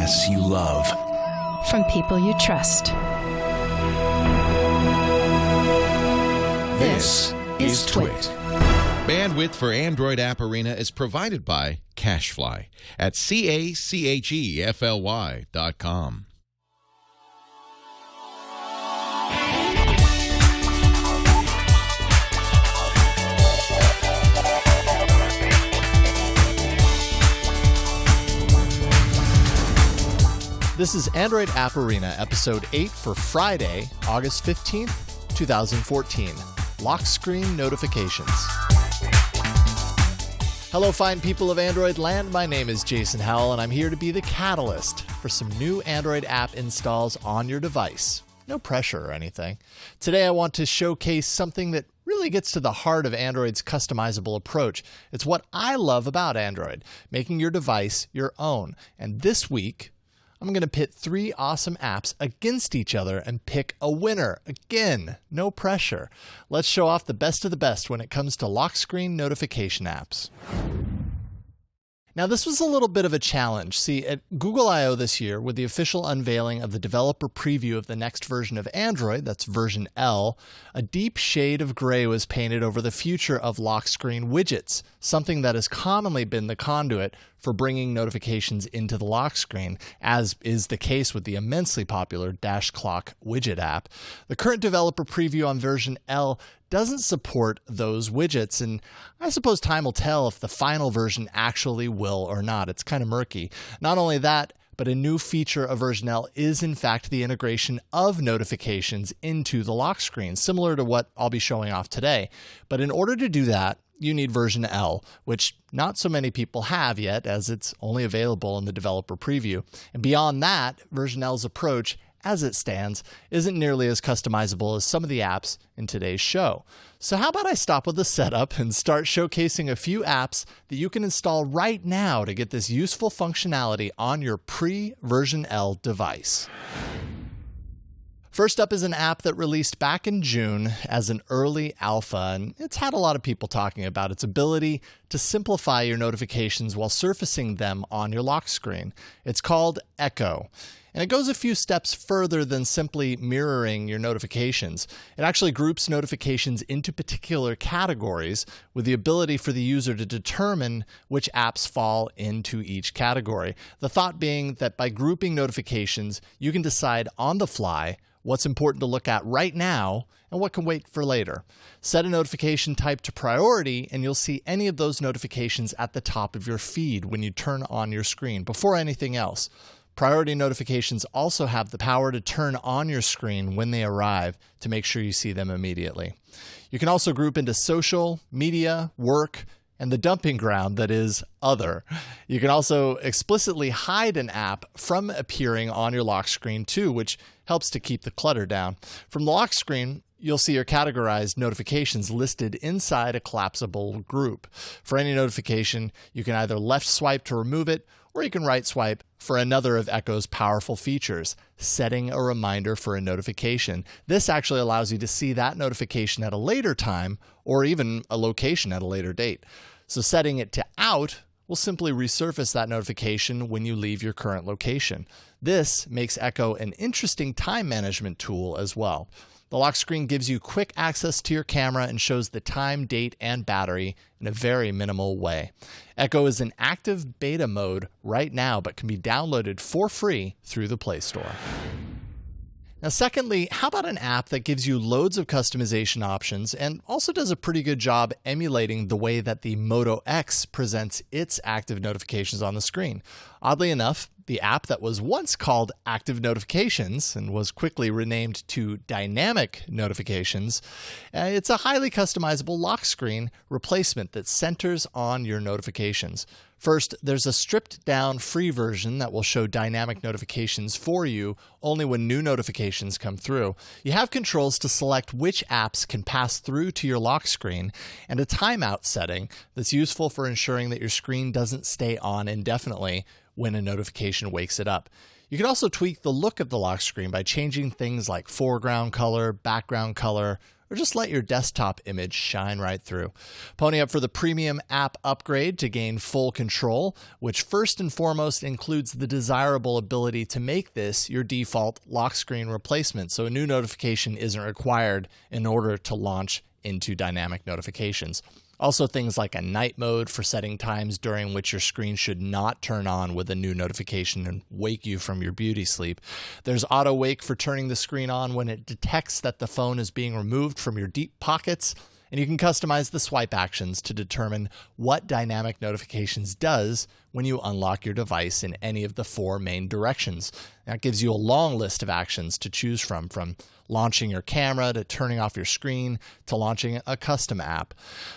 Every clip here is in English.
podcasts you love. From people you trust. This is Twit. Bandwidth for Android App Arena is provided by CacheFly at CacheFly.com. This is Android App Arena, Episode 8 for Friday, August 15th, 2014. Lock screen notifications. Hello, fine people of Android land. My name is Jason Howell, and I'm here to be the catalyst for some new Android app installs on your device. No pressure or anything. Today, I want to showcase something that really gets to the heart of Android's customizable approach. It's what I love about Android, making your device your own. And this week, I'm going to pit 3 awesome apps against each other and pick a winner. Again, no pressure. Let's show off the best of the best when it comes to lock screen notification apps. Now, this was a little bit of a challenge. See, at Google I/O this year, with the official unveiling of the developer preview of the next version of Android, that's version L, a deep shade of gray was painted over the future of lock screen widgets, something that has commonly been the conduit for bringing notifications into the lock screen, as is the case with the immensely popular Dash Clock widget app. The current developer preview on version L doesn't support those widgets, and I suppose time will tell if the final version actually will or not. It's kind of murky. Not only that, but a new feature of version L is in fact the integration of notifications into the lock screen, similar to what I'll be showing off today. But in order to do that, you need version L, which not so many people have yet, as it's only available in the developer preview. And beyond that, version L's approach, as it stands, isn't nearly as customizable as some of the apps in today's show. So how about I stop with the setup and start showcasing a few apps that you can install right now to get this useful functionality on your pre-version L device. First up is an app that released back in June as an early alpha, and it's had a lot of people talking about its ability to simplify your notifications while surfacing them on your lock screen. It's called Echo. And it goes a few steps further than simply mirroring your notifications. It actually groups notifications into particular categories with the ability for the user to determine which apps fall into each category. The thought being that by grouping notifications, you can decide on the fly what's important to look at right now and what can wait for later. Set a notification type to priority, and you'll see any of those notifications at the top of your feed when you turn on your screen before anything else. Priority notifications also have the power to turn on your screen when they arrive to make sure you see them immediately. You can also group into social, media, work, and the dumping ground that is other. You can also explicitly hide an app from appearing on your lock screen too, which helps to keep the clutter down. From the lock screen, you'll see your categorized notifications listed inside a collapsible group. For any notification, you can either left swipe to remove it, or you can right swipe for another of Echo's powerful features, setting a reminder for a notification. This actually allows you to see that notification at a later time, or even a location at a later date. So setting it to out will simply resurface that notification when you leave your current location. This makes Echo an interesting time management tool as well. The lock screen gives you quick access to your camera and shows the time, date, and battery in a very minimal way. Echo is in active beta mode right now, but can be downloaded for free through the Play Store. Now, secondly, how about an app that gives you loads of customization options and also does a pretty good job emulating the way that the Moto X presents its active notifications on the screen? Oddly enough, the app that was once called Active Notifications and was quickly renamed to Dynamic Notifications, it's a highly customizable lock screen replacement that centers on your notifications. First, there's a stripped-down free version that will show dynamic notifications for you only when new notifications come through. You have controls to select which apps can pass through to your lock screen and a timeout setting that's useful for ensuring that your screen doesn't stay on indefinitely when a notification wakes it up. You can also tweak the look of the lock screen by changing things like foreground color, background color, or just let your desktop image shine right through. Pony up for the premium app upgrade to gain full control, which first and foremost includes the desirable ability to make this your default lock screen replacement, so a new notification isn't required in order to launch into dynamic notifications. Also, things like a night mode for setting times during which your screen should not turn on with a new notification and wake you from your beauty sleep. There's auto wake for turning the screen on when it detects that the phone is being removed from your deep pockets. And you can customize the swipe actions to determine what dynamic notifications does when you unlock your device in any of the 4 main directions. That gives you a long list of actions to choose from launching your camera to turning off your screen to launching a custom app.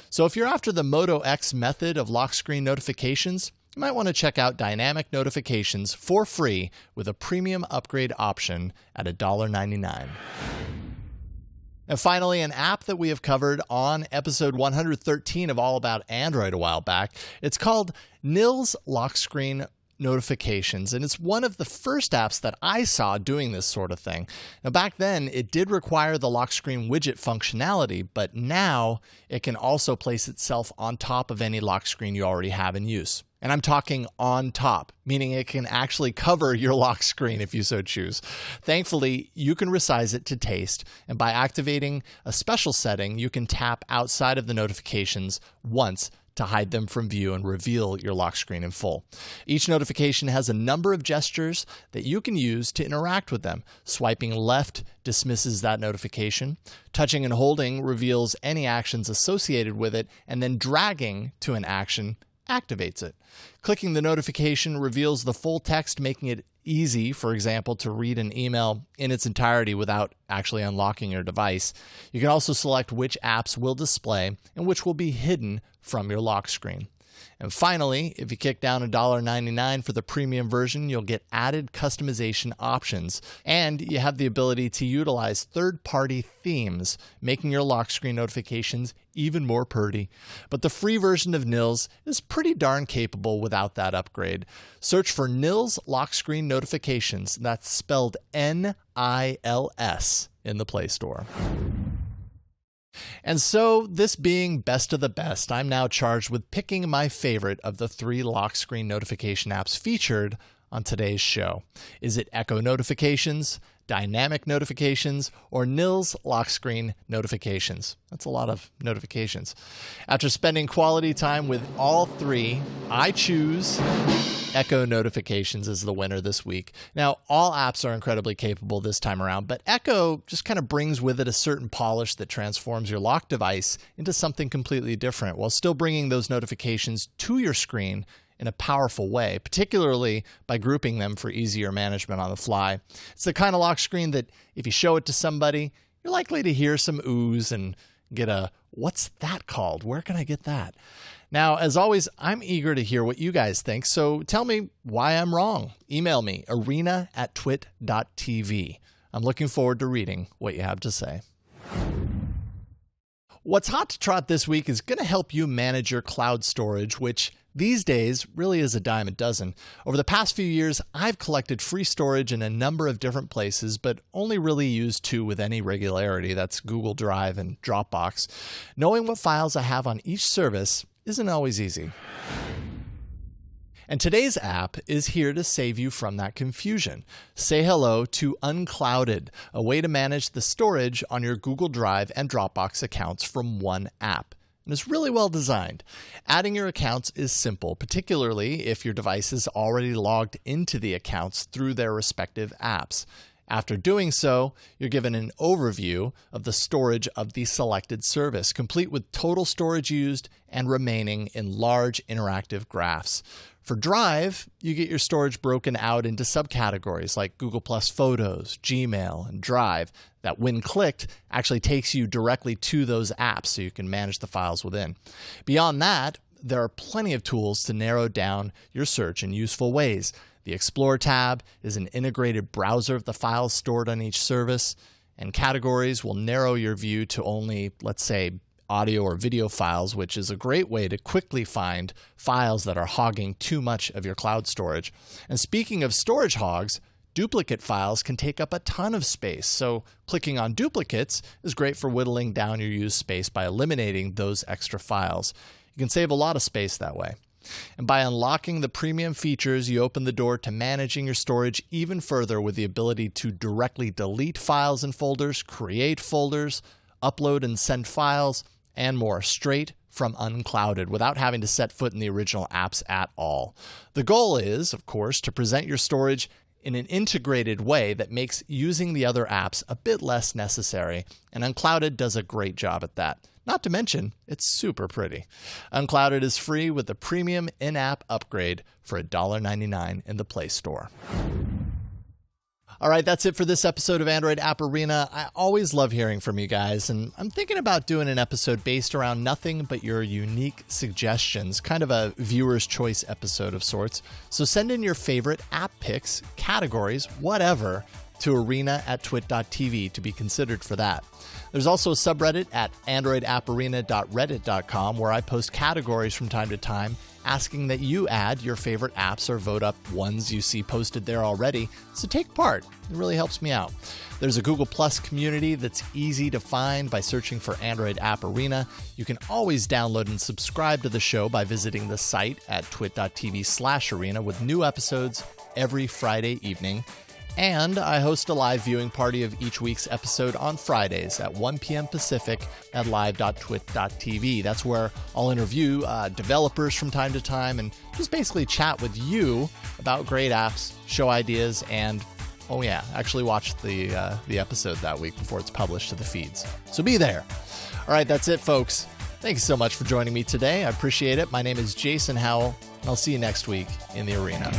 So if you're after the Moto X method of lock screen notifications, you might want to check out Dynamic Notifications for free with a premium upgrade option at $1.99. And finally, an app that we have covered on episode 113 of All About Android a while back. It's called Nils Lock Screen Notifications, and it's one of the first apps that I saw doing this sort of thing. Now, back then, it did require the lock screen widget functionality, but now it can also place itself on top of any lock screen you already have in use. And I'm talking on top, meaning it can actually cover your lock screen if you so choose. Thankfully, you can resize it to taste, and by activating a special setting, you can tap outside of the notifications once to hide them from view and reveal your lock screen in full. Each notification has a number of gestures that you can use to interact with them. Swiping left dismisses that notification. Touching and holding reveals any actions associated with it, and then dragging to an action activates it. Clicking the notification reveals the full text, making it easy, for example, to read an email in its entirety without actually unlocking your device. You can also select which apps will display and which will be hidden from your lock screen. And finally, if you kick down $1.99 for the premium version, you'll get added customization options, and you have the ability to utilize third-party themes, making your lock screen notifications even more pretty. But the free version of Nils is pretty darn capable without that upgrade. Search for Nils Lock Screen Notifications. That's spelled Nils in the Play Store. And so, this being best of the best, I'm now charged with picking my favorite of the 3 lock screen notification apps featured on today's show. Is it Echo Notifications, Dynamic Notifications, or Nils Lock Screen Notifications? That's a lot of notifications. After spending quality time with all 3, I choose Echo Notifications as the winner this week. Now, all apps are incredibly capable this time around, but Echo just kind of brings with it a certain polish that transforms your lock device into something completely different while still bringing those notifications to your screen in a powerful way, particularly by grouping them for easier management on the fly. It's the kind of lock screen that if you show it to somebody, you're likely to hear some oohs and get a, what's that called? Where can I get that? Now, as always, I'm eager to hear what you guys think, so tell me why I'm wrong. Email me, arena@twit.tv. I'm looking forward to reading what you have to say. What's hot to trot this week is going to help you manage your cloud storage, which these days really is a dime a dozen. Over the past few years, I've collected free storage in a number of different places, but only really used 2 with any regularity. That's Google Drive and Dropbox. Knowing what files I have on each service isn't always easy. And today's app is here to save you from that confusion. Say hello to Unclouded, a way to manage the storage on your Google Drive and Dropbox accounts from one app. And it's really well designed. Adding your accounts is simple, particularly if your device is already logged into the accounts through their respective apps. After doing so, you're given an overview of the storage of the selected service, complete with total storage used and remaining in large interactive graphs. For Drive, you get your storage broken out into subcategories like Google Plus Photos, Gmail, and Drive that, when clicked, actually takes you directly to those apps so you can manage the files within. Beyond that, there are plenty of tools to narrow down your search in useful ways. The Explore tab is an integrated browser of the files stored on each service, and categories will narrow your view to only, let's say, audio or video files, which is a great way to quickly find files that are hogging too much of your cloud storage. And speaking of storage hogs, Duplicate files can take up a ton of space, so clicking on duplicates is great for whittling down your used space by eliminating those extra files. You can save a lot of space that way. And by unlocking the premium features, you open the door to managing your storage even further with the ability to directly delete files and folders, create folders, upload and send files, and more straight from unclouded without having to set foot in the original apps at all. The goal is, of course, to present your storage in an integrated way that makes using the other apps a bit less necessary, and Unclouded does a great job at that. Not to mention, it's super pretty. Unclouded is free with the premium in-app upgrade for $1.99 in the Play Store. All right, that's it for this episode of Android App Arena. I always love hearing from you guys, and I'm thinking about doing an episode based around nothing but your unique suggestions, kind of a viewer's choice episode of sorts. So send in your favorite app picks, categories, whatever, to arena@twit.tv to be considered for that. There's also a subreddit at androidapparena.reddit.com where I post categories from time to time asking that you add your favorite apps or vote up ones you see posted there already. So take part. It really helps me out. There's a Google Plus community that's easy to find by searching for Android App Arena. You can always download and subscribe to the show by visiting the site at twit.tv/arena with new episodes every Friday evening. And I host a live viewing party of each week's episode on Fridays at 1 p.m. Pacific at live.twit.tv. That's where I'll interview developers from time to time and just basically chat with you about great apps, show ideas, and, oh yeah, actually watch the episode that week before it's published to the feeds. So be there. All right, that's it, folks. Thank you so much for joining me today. I appreciate it. My name is Jason Howell, and I'll see you next week in the arena.